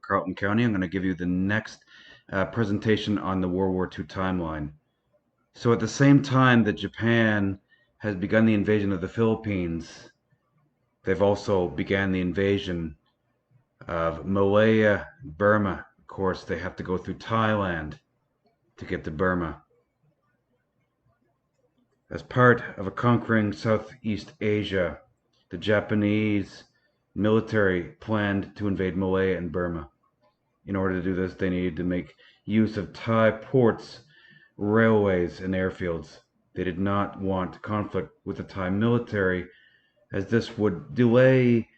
Carleton County. I'm going to give you the next presentation on the World War II timeline. So at the same time that Japan has begun the invasion of the Philippines, they've also began the invasion of Malaya, Burma. Of course, they have to go through Thailand to get to Burma. As part of conquering Southeast Asia, the Japanese military planned to invade Malaya and Burma. In order to do this, they needed to make use of Thai ports, railways, and airfields. They did not want conflict with the Thai military, as this would delay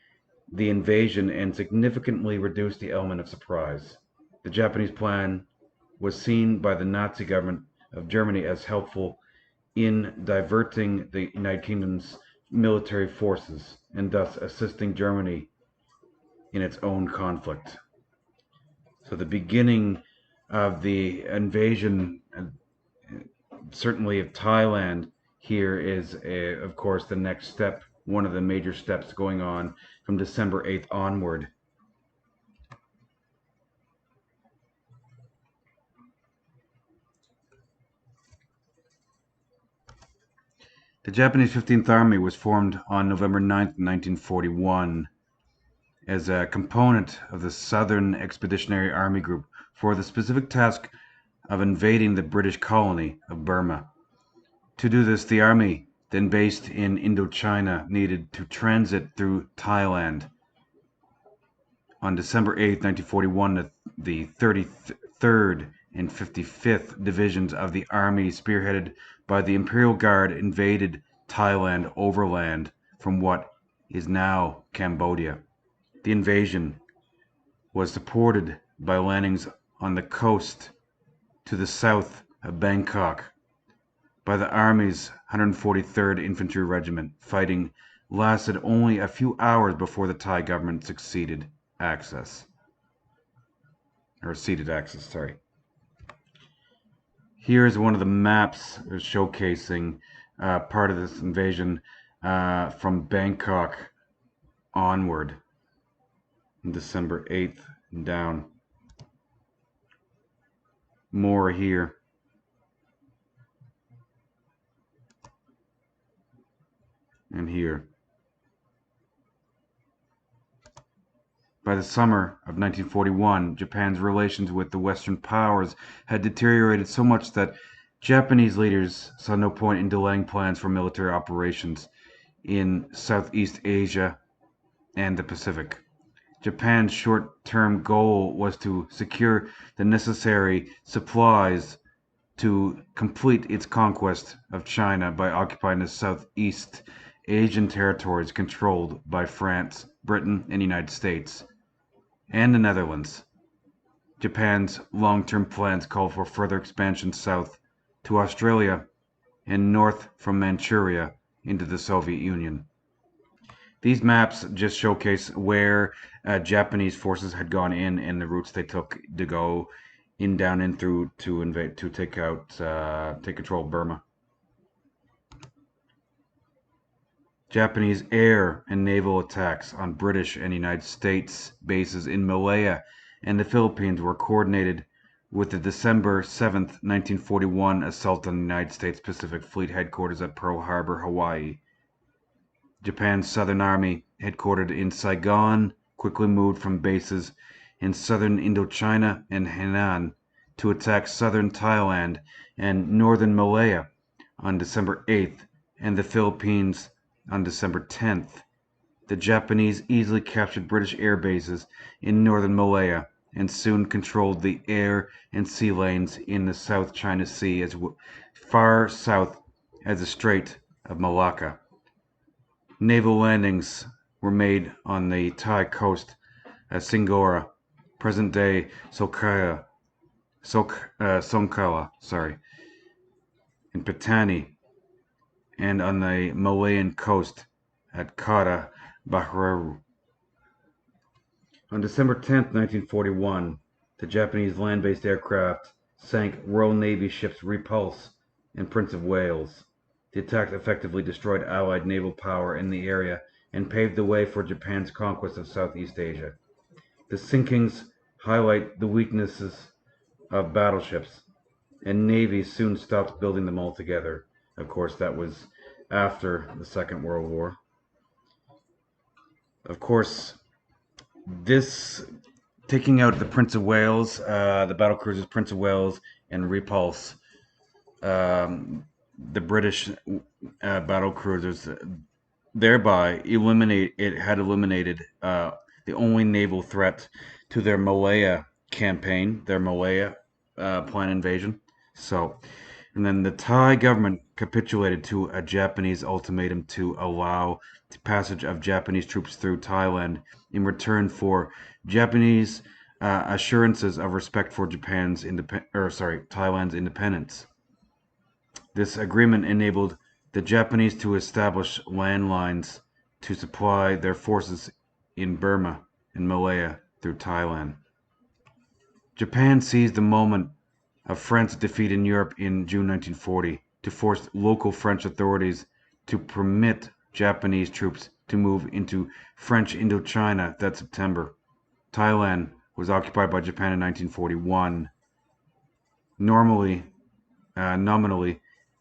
the invasion and significantly reduce the element of surprise. The Japanese plan was seen by the Nazi government of Germany as helpful in diverting the United Kingdom's military forces and thus assisting Germany in its own conflict. So the beginning of the invasion, certainly of Thailand, here is, of course, the next step, one of the major steps going on from December 8th onward. The Japanese 15th Army was formed on November 9th, 1941, as a component of the Southern Expeditionary Army Group for the specific task of invading the British colony of Burma. To do this, the army, then based in Indochina, needed to transit through Thailand. On December 8, 1941, the 33rd and 55th Divisions of the Army, spearheaded by the Imperial Guard, invaded Thailand overland from what is now Cambodia. The invasion was supported by landings on the coast to the south of Bangkok by the Army's 143rd Infantry Regiment. Fighting lasted only a few hours before the Thai government ceded access. Here's one of the maps showcasing part of this invasion from Bangkok onward, December 8th and down. More here. And here. By the summer of 1941, Japan's relations with the Western powers had deteriorated so much that Japanese leaders saw no point in delaying plans for military operations in Southeast Asia and the Pacific. Japan's short-term goal was to secure the necessary supplies to complete its conquest of China by occupying the Southeast Asian territories controlled by France, Britain, and the United States, and the Netherlands. Japan's long-term plans called for further expansion south to Australia and north from Manchuria into the Soviet Union. These maps just showcase where Japanese forces had gone in and the routes they took to go in, down, and through to invade, to take control of Burma. Japanese air and naval attacks on British and United States bases in Malaya and the Philippines were coordinated with the December 7th, 1941 assault on the United States Pacific Fleet headquarters at Pearl Harbor, Hawaii. Japan's Southern Army, headquartered in Saigon, quickly moved from bases in southern Indochina and Hainan to attack southern Thailand and northern Malaya on December 8th and the Philippines on December 10th. The Japanese easily captured British air bases in northern Malaya and soon controlled the air and sea lanes in the South China Sea as far south as the Strait of Malacca. Naval landings were made on the Thai coast at Singora, present-day Songkhla, in Patani, and on the Malayan coast at Kota Baharu. On December 10, 1941, the Japanese land-based aircraft sank Royal Navy ships Repulse and Prince of Wales. The attack effectively destroyed Allied naval power in the area and paved the way for Japan's conquest of Southeast Asia. The sinkings highlight the weaknesses of battleships, and navies soon stopped building them altogether. Of course, that was after the Second World War. Of course, this taking out the Prince of Wales, the battle cruisers Prince of Wales and Repulse, the British battle cruisers, thereby had eliminated the only naval threat to their Malaya campaign, their Malaya planned invasion. So, and then the Thai government capitulated to a Japanese ultimatum to allow the passage of Japanese troops through Thailand in return for Japanese assurances of respect for Thailand's independence. This agreement enabled the Japanese to establish landlines to supply their forces in Burma and Malaya through Thailand. Japan seized the moment of France's defeat in Europe in June 1940 to force local French authorities to permit Japanese troops to move into French Indochina that September. Thailand was occupied by Japan in 1941, nominally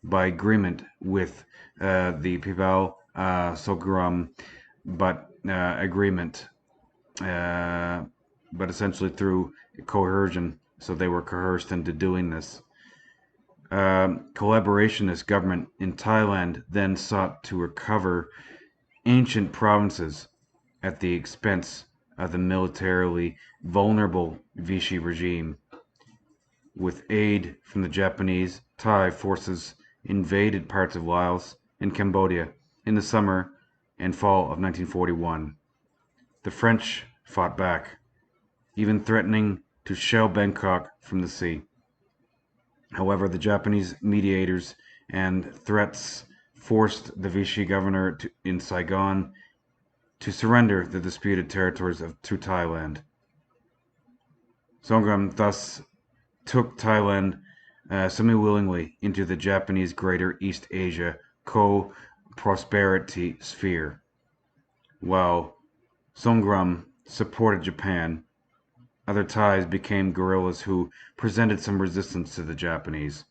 by agreement with the Pibal Soguram, but essentially through coercion. So they were coerced into doing this. Collaborationist government in Thailand then sought to recover ancient provinces at the expense of the militarily vulnerable Vichy regime. With aid from the Japanese, Thai forces invaded parts of Laos and Cambodia in the summer and fall of 1941. The French fought back, even threatening to shell Bangkok from the sea. However, the Japanese mediators and threats forced the Vichy governor in Saigon to surrender the disputed territories to Thailand. Songram thus took Thailand semi-willingly into the Japanese Greater East Asia co-prosperity sphere. While Songram supported Japan, other Thais became guerrillas who presented some resistance to the Japanese.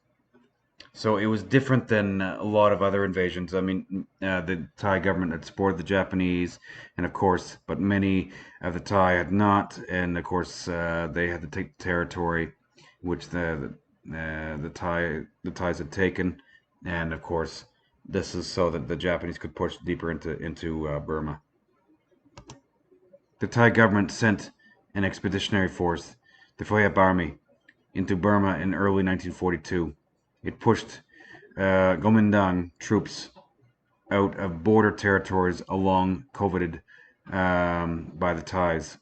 So it was different than a lot of other invasions. I mean, the Thai government had supported the Japanese, and of course, but many of the Thai had not, and of course, they had to take the territory which the Thais had taken, and of course, this is so that the Japanese could push deeper into Burma. The Thai government sent an expeditionary force, the Phayap Army, into Burma in early 1942. It pushed Gomindang troops out of border territories along coveted by the Thais.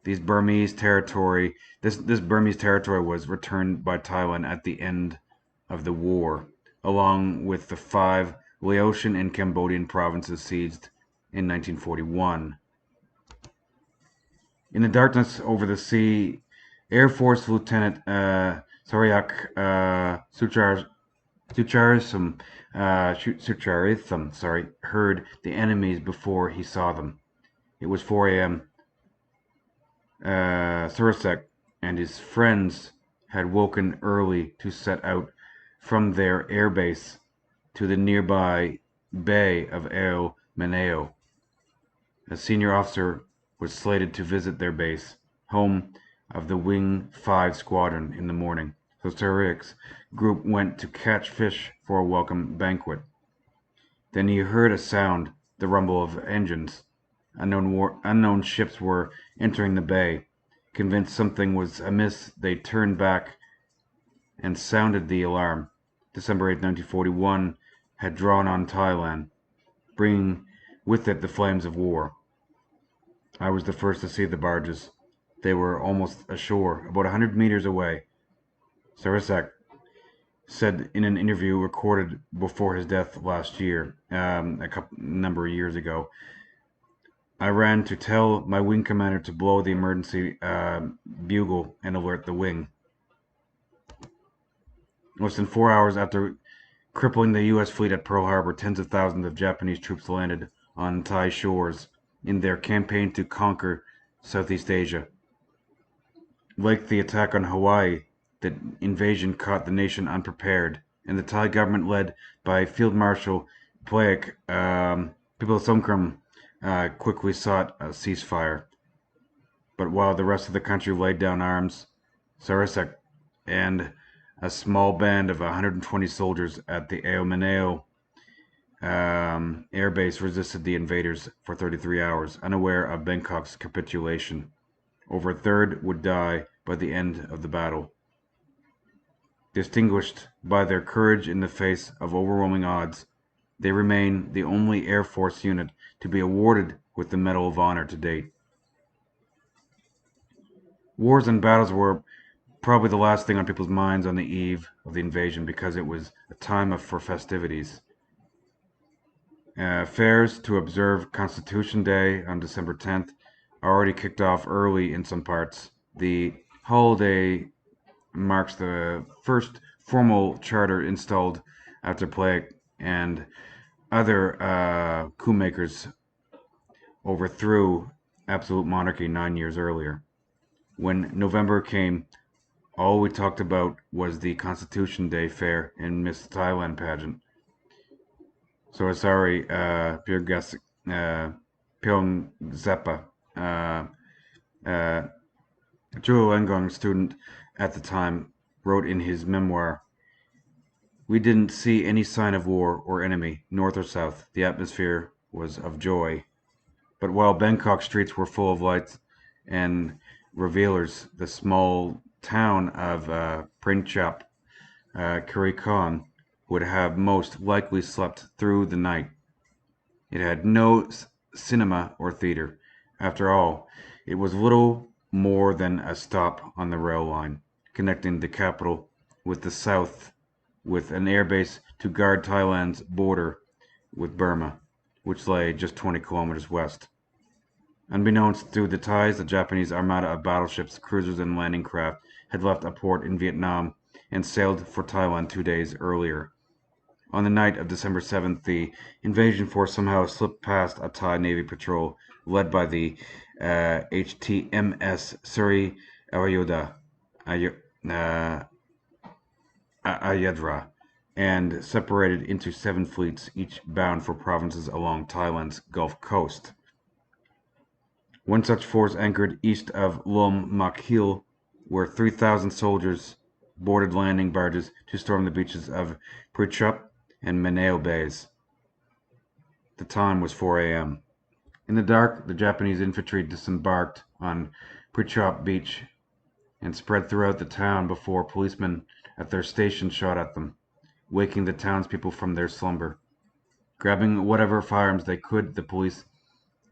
This Burmese territory was returned by Thailand at the end of the war, along with the 5 Laotian and Cambodian provinces seized in 1941. In the darkness over the sea, Air Force Lieutenant Sarayak Sucharitham heard the enemies before he saw them. It was 4 a.m. Surasak and his friends had woken early to set out from their airbase to the nearby bay of Ao Manao. A senior officer was slated to visit their base, home of the Wing 5 Squadron, in the morning, so Sarik's group went to catch fish for a welcome banquet. Then he heard a sound, the rumble of engines. Unknown ships were entering the bay. Convinced something was amiss, they turned back and sounded the alarm. December 8, 1941 had drawn on Thailand, bringing with it the flames of war. I was the first to see the barges. They were almost ashore, about 100 meters away. Sarasak said in an interview recorded before his death last year, number of years ago, I ran to tell my wing commander to blow the emergency bugle and alert the wing. Less than 4 hours after crippling the U.S. fleet at Pearl Harbor, tens of thousands of Japanese troops landed on Thai shores in their campaign to conquer Southeast Asia. Like the attack on Hawaii, the invasion caught the nation unprepared, and the Thai government, led by Field Marshal Plaek Pipilasongkorn, quickly sought a ceasefire. But while the rest of the country laid down arms, Sarasak and a small band of 120 soldiers at the Ao Manao air base resisted the invaders for 33 hours, unaware of Bangkok's capitulation. Over a third would die by the end of the battle. Distinguished by their courage in the face of overwhelming odds, they remain the only Air Force unit to be awarded with the Medal of Honor to date. Wars and battles were probably the last thing on people's minds on the eve of the invasion because it was a time for festivities. Fairs to observe Constitution Day on December 10th are already kicked off early in some parts. The holiday marks the first formal charter installed after Plague and other coup makers overthrew absolute monarchy 9 years earlier. When November came, all we talked about was the Constitution Day fair and Miss Thailand pageant. So sorry, Pyong Zepa, Chuo student at the time, wrote in his memoir, "We didn't see any sign of war or enemy, north or south. The atmosphere was of joy." But while Bangkok streets were full of lights and revelers, the small town of Princhap, Kurikon, would have most likely slept through the night. It had no cinema or theater. After all, it was little more than a stop on the rail line, connecting the capital with the south, with an airbase to guard Thailand's border with Burma, which lay just 20 kilometers west. Unbeknownst to the Thais, the Japanese armada of battleships, cruisers, and landing craft had left a port in Vietnam and sailed for Thailand 2 days earlier. On the night of December 7th, the invasion force somehow slipped past a Thai Navy patrol led by the HTMS Suri Ayedra and separated into 7 fleets, each bound for provinces along Thailand's Gulf Coast. One such force anchored east of Lom Mak Hil, where 3,000 soldiers boarded landing barges to storm the beaches of Prichup and Manao Bays. The time was 4 a.m. In the dark, the Japanese infantry disembarked on Prichup Beach and spread throughout the town before policemen at their station shot at them, waking the townspeople from their slumber. Grabbing whatever firearms they could, the police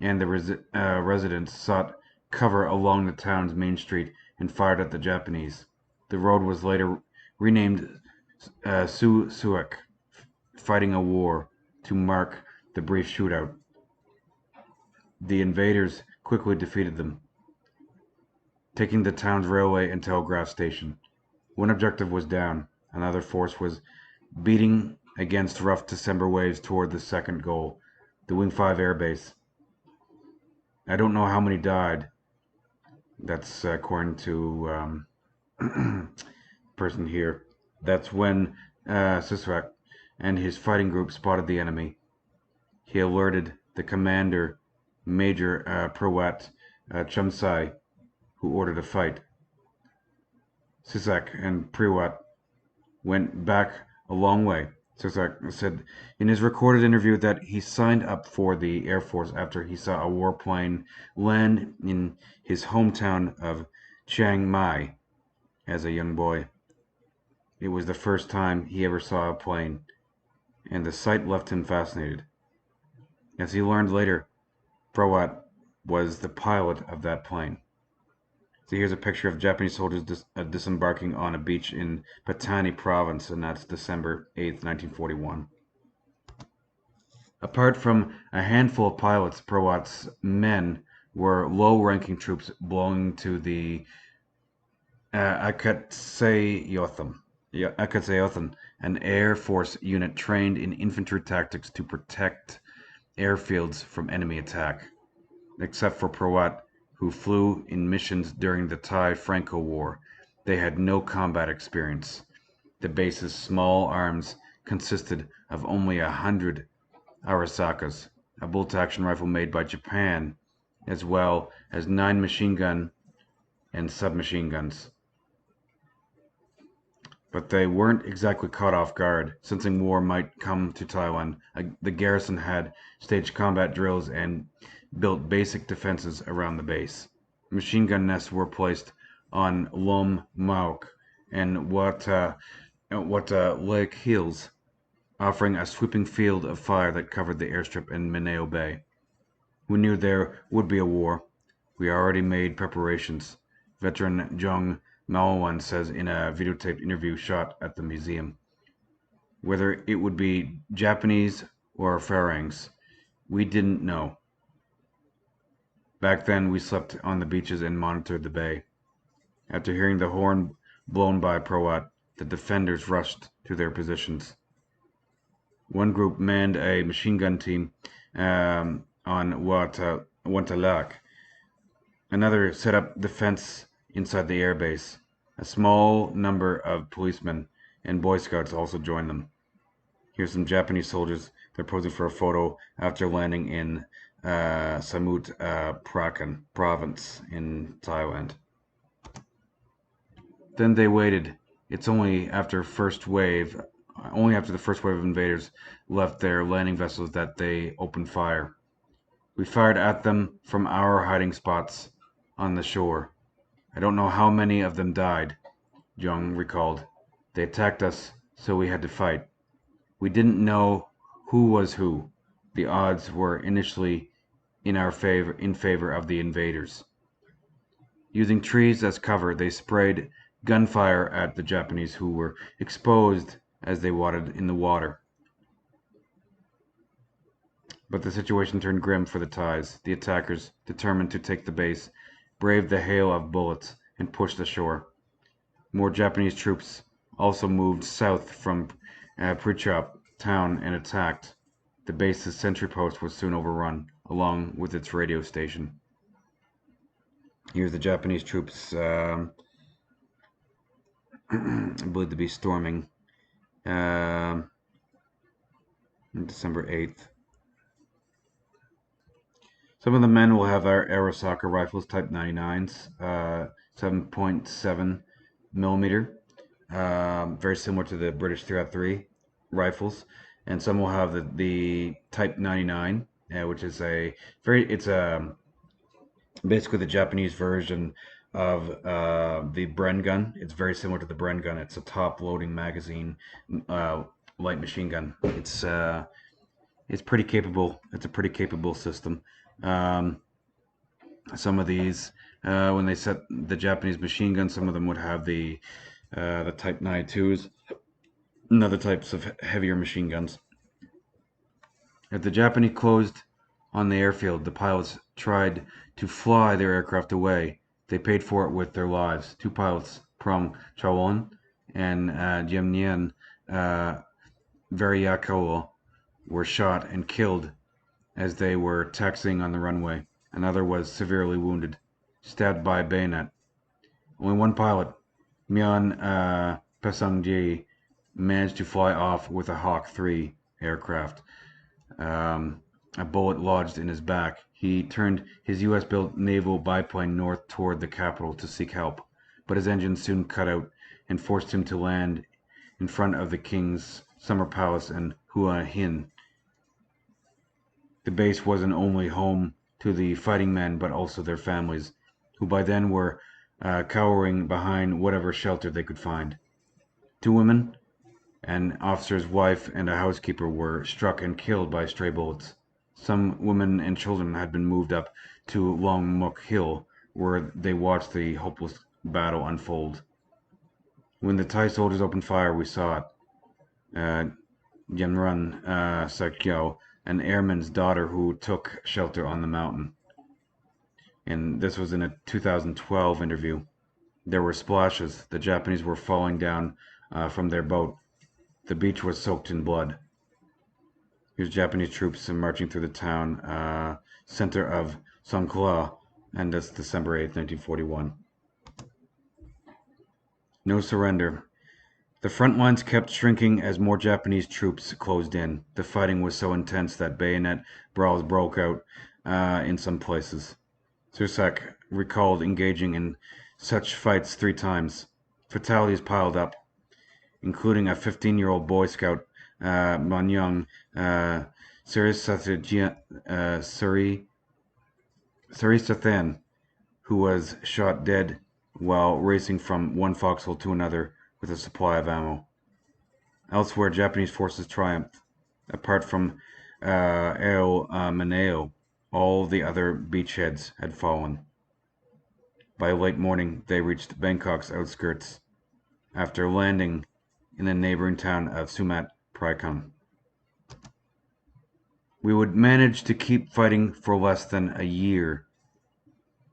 and the residents sought cover along the town's main street and fired at the Japanese. The road was later renamed Su Suak, fighting a war, to mark the brief shootout. The invaders quickly defeated them, taking the town's railway and telegraph station. One objective was down. Another force was beating against rough December waves toward the second goal, the Wing 5 Air Base. I don't know how many died. That's according to person here. That's when Sisrak and his fighting group spotted the enemy. He alerted the commander, Major Prawat Chamsai, who ordered a fight. Sisak and Priwat went back a long way. Sisak said in his recorded interview that he signed up for the Air Force after he saw a warplane land in his hometown of Chiang Mai as a young boy. It was the first time he ever saw a plane, and the sight left him fascinated. As he learned later, Prawat was the pilot of that plane. So here's a picture of Japanese soldiers disembarking on a beach in Patani province, and that's December 8th, 1941. Apart from a handful of pilots, Prawat's men were low-ranking troops belonging to the Akatsayotham, an Air Force unit trained in infantry tactics to protect airfields from enemy attack. Except for Prawat, who flew in missions during the Thai-Franco War. They had no combat experience. The base's small arms consisted of only 100 Arasakas, a bolt-action rifle made by Japan, as well as 9 machine gun and submachine guns. But they weren't exactly caught off guard. Sensing war might come to Taiwan, the garrison had staged combat drills and built basic defenses around the base. Machine gun nests were placed on Ao Manao and Wata Lake Hills, offering a sweeping field of fire that covered the airstrip in Manao Bay. We knew there would be a war. We already made preparations, veteran Jung Maowan says in a videotaped interview shot at the museum. Whether it would be Japanese or Farangs, we didn't know. Back then, we slept on the beaches and monitored the bay. After hearing the horn blown by Proat, the defenders rushed to their positions. One group manned a machine gun team on Wantalak. Another set up defense inside the airbase. A small number of policemen and Boy Scouts also joined them. Here's some Japanese soldiers. They're posing for a photo after landing in Samut Prakan province in Thailand. Then they waited. It's only after the first wave of invaders left their landing vessels that they opened fire. We fired at them from our hiding spots on the shore. I don't know how many of them died, Jung recalled. They attacked us, so we had to fight. We didn't know who was who. The odds were initially in favor of the invaders. Using trees as cover, they sprayed gunfire at the Japanese, who were exposed as they waded in the water. But the situation turned grim for the Thais. The attackers, determined to take the base, braved the hail of bullets and pushed ashore. More Japanese troops also moved south from Prichap town and attacked. The base's sentry post was soon overrun, along with its radio station. Here's the Japanese troops, I believe to be storming December 8th. Some of the men will have our Arasaka rifles, Type 99s, 7.7 millimeter, very similar to the British 303 rifles, and some will have the Type 99, which is basically the Japanese version of the Bren gun. It's very similar to the Bren gun. It's a top-loading magazine light machine gun. It's pretty capable. It's a pretty capable system. Some of these, when they set the Japanese machine gun, some of them would have the Type 92s and other types of heavier machine guns. As the Japanese closed on the airfield, the pilots tried to fly their aircraft away. They paid for it with their lives. 2 pilots, Prong Chawon and Jemnian Variakowo, were shot and killed as they were taxiing on the runway. Another was severely wounded, stabbed by a bayonet. Only one pilot, Myeon Pasangji, managed to fly off with a Hawk 3 aircraft. A bullet lodged in his back. He turned his US-built naval biplane north toward the capital to seek help, but his engine soon cut out and forced him to land in front of the king's summer palace in Hua Hin. The base wasn't only home to the fighting men, but also their families, who by then were cowering behind whatever shelter they could find. 2 women, an officer's wife, and a housekeeper were struck and killed by stray bullets. Some women and children had been moved up to Long Muk Hill, where they watched the hopeless battle unfold. When the Thai soldiers opened fire, we saw it. Gemrun Sakyo, an airman's daughter who took shelter on the mountain. And this was in a 2012 interview. There were splashes. The Japanese were falling down from their boat. The beach was soaked in blood. Here's Japanese troops marching through the town center of Songkhla And that's December 8th, 1941. No surrender. The front lines kept shrinking as more Japanese troops closed in. The fighting was so intense that bayonet brawls broke out in some places. Sursak recalled engaging in such fights 3 times. Fatalities piled up, including a 15-year-old Boy Scout, Manyang Sarisathan, who was shot dead while racing from one foxhole to another with a supply of ammo. Elsewhere, Japanese forces triumphed. Apart from Ao Manao, all the other beachheads had fallen. By late morning, they reached Bangkok's outskirts, after landing in the neighboring town of Sumat Praikam. We would manage to keep fighting for less than a year,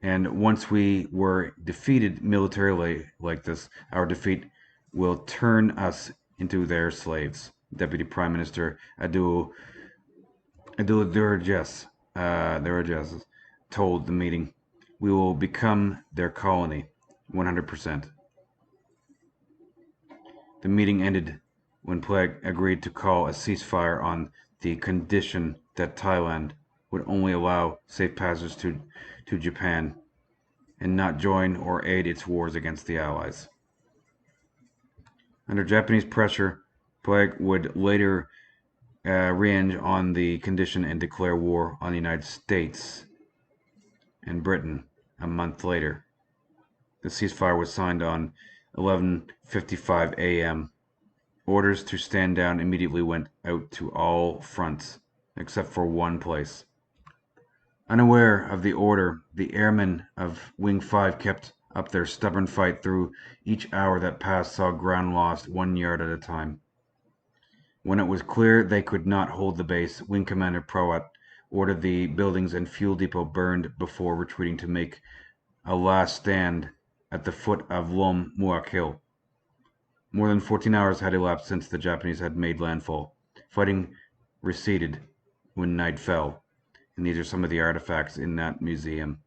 and once we were defeated militarily like this, our defeat will turn us into their slaves. Deputy Prime Minister Durjes told the meeting. We will become their colony, 100%. The meeting ended when Plague agreed to call a ceasefire on the condition that Thailand would only allow safe passage to Japan and not join or aid its wars against the Allies. Under Japanese pressure, Plague would later range on the condition and declare war on the United States and Britain a month later. The ceasefire was signed on 11:55 a.m. Orders to stand down immediately went out to all fronts, except for one place. Unaware of the order, the airmen of Wing 5 kept up their stubborn fight through. Each hour that passed saw ground lost 1 yard at a time. When it was clear they could not hold the base, Wing Commander Proat ordered the buildings and fuel depot burned before retreating to make a last stand at the foot of Lom Muak Hill. More than 14 hours had elapsed since the Japanese had made landfall. Fighting receded when night fell, and these are some of the artifacts in that museum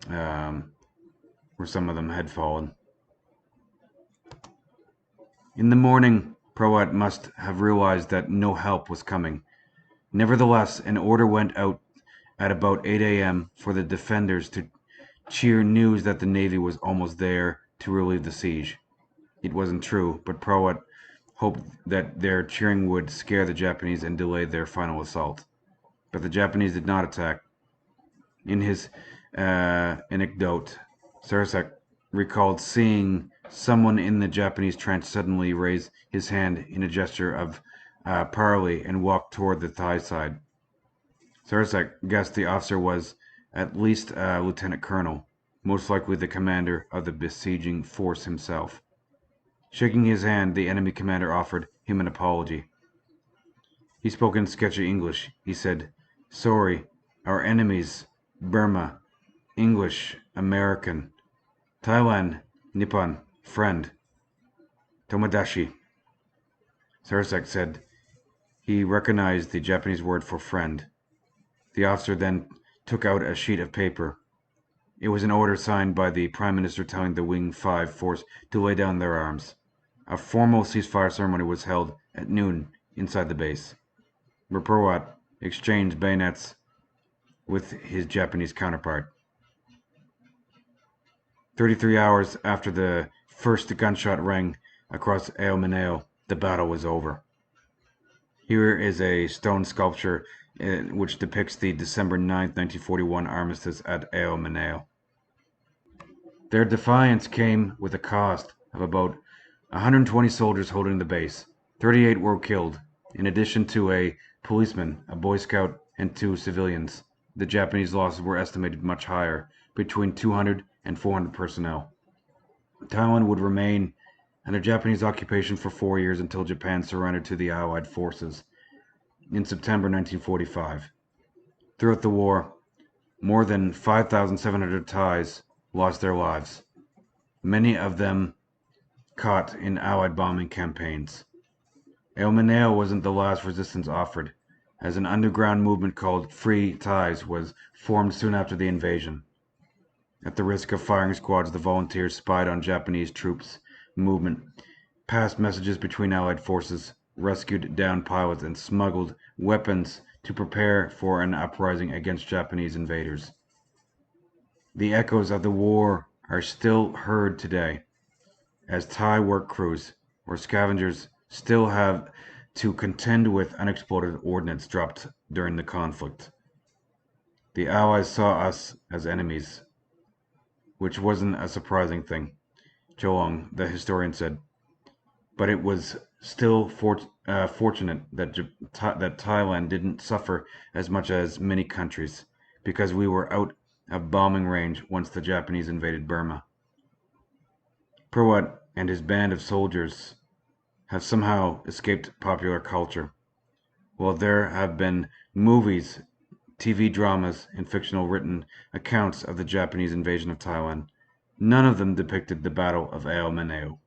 where some of them had fallen. In the morning, Proat must have realized that no help was coming. Nevertheless, an order went out at about 8 a.m. for the defenders to cheer news that the Navy was almost there to relieve the siege. It wasn't true, but Proat hoped that their cheering would scare the Japanese and delay their final assault. But the Japanese did not attack. In his anecdote, Sarasek recalled seeing someone in the Japanese trench suddenly raise his hand in a gesture of parley and walk toward the Thai side. Sarasek guessed the officer was at least a lieutenant colonel, most likely the commander of the besieging force himself. Shaking his hand, the enemy commander offered him an apology. He spoke in sketchy English. He said, "Sorry, our enemies, Burma, English, American, Thailand, Nippon, friend, Tomodachi." Sarasek said he recognized the Japanese word for friend. The officer then took out a sheet of paper. It was an order signed by the Prime Minister telling the Wing 5 force to lay down their arms. A formal ceasefire ceremony was held at noon inside the base, where Proat exchanged bayonets with his Japanese counterpart. 33 hours after the first gunshot rang across Ao Manao, the battle was over. Here is a stone sculpture which depicts the December 9th, 1941 armistice at Ao Manao. Their defiance came with a cost of about 120 soldiers holding the base. 38 were killed, in addition to a policeman, a Boy Scout, and 2 civilians. The Japanese losses were estimated much higher, between 200 and 400 personnel. Thailand would remain under Japanese occupation for 4 years until Japan surrendered to the Allied forces in September 1945. Throughout the war, more than 5,700 Thais lost their lives, many of them caught in Allied bombing campaigns. Ao Manao wasn't the last resistance offered, as an underground movement called Free Thais was formed soon after the invasion. At the risk of firing squads, the volunteers spied on Japanese troops' movement, passed messages between Allied forces, rescued downed pilots, and smuggled weapons to prepare for an uprising against Japanese invaders. The echoes of the war are still heard today, as Thai work crews or scavengers still have to contend with unexploded ordnance dropped during the conflict. The Allies saw us as enemies, which wasn't a surprising thing, Choong, the historian, said. But it was still fortunate that Thailand didn't suffer as much as many countries, because we were out of bombing range once the Japanese invaded Burma. Purwat and his band of soldiers have somehow escaped popular culture. While there have been movies, TV dramas, and fictional written accounts of the Japanese invasion of Thailand, none of them depicted the Battle of Ao Manao.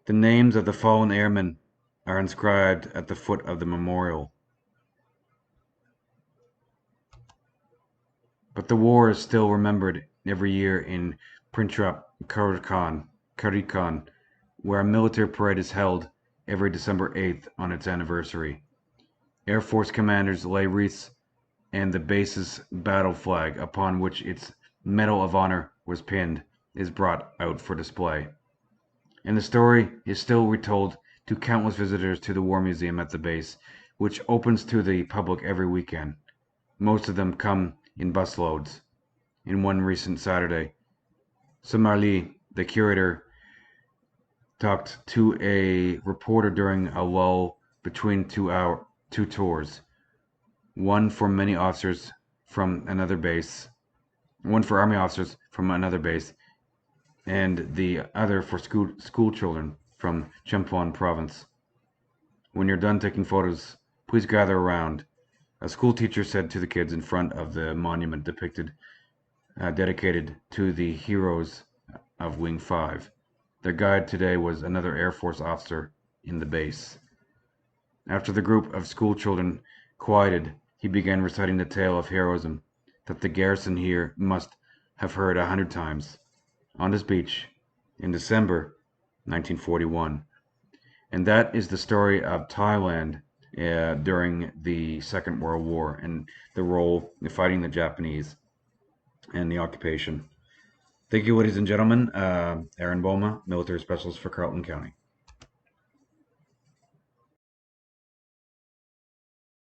The names of the fallen airmen are inscribed at the foot of the memorial. But the war is still remembered every year in Printrap Karikan, where a military parade is held every December 8th on its anniversary. Air Force commanders lay wreaths, and the base's battle flag, upon which its Medal of Honor was pinned, is brought out for display. And the story is still retold to countless visitors to the War Museum at the base, which opens to the public every weekend. Most of them come in busloads. In one recent Saturday, Samarli, the curator, talked to a reporter during a lull between two tours. One for Army officers from another base, and the other for school children from Champon province. When you're done taking photos, please gather around, a school teacher said to the kids in front of the monument dedicated to the heroes of Wing 5. Their guide today was another Air Force officer in the base. After the group of school children quieted, he began reciting the tale of heroism that the garrison here must have heard 100 times on this beach in December 1941. And that is the story of Thailand during the Second World War and the role in fighting the Japanese and the occupation. Thank you, ladies and gentlemen. Aaron Boma, military specialist for Carleton County.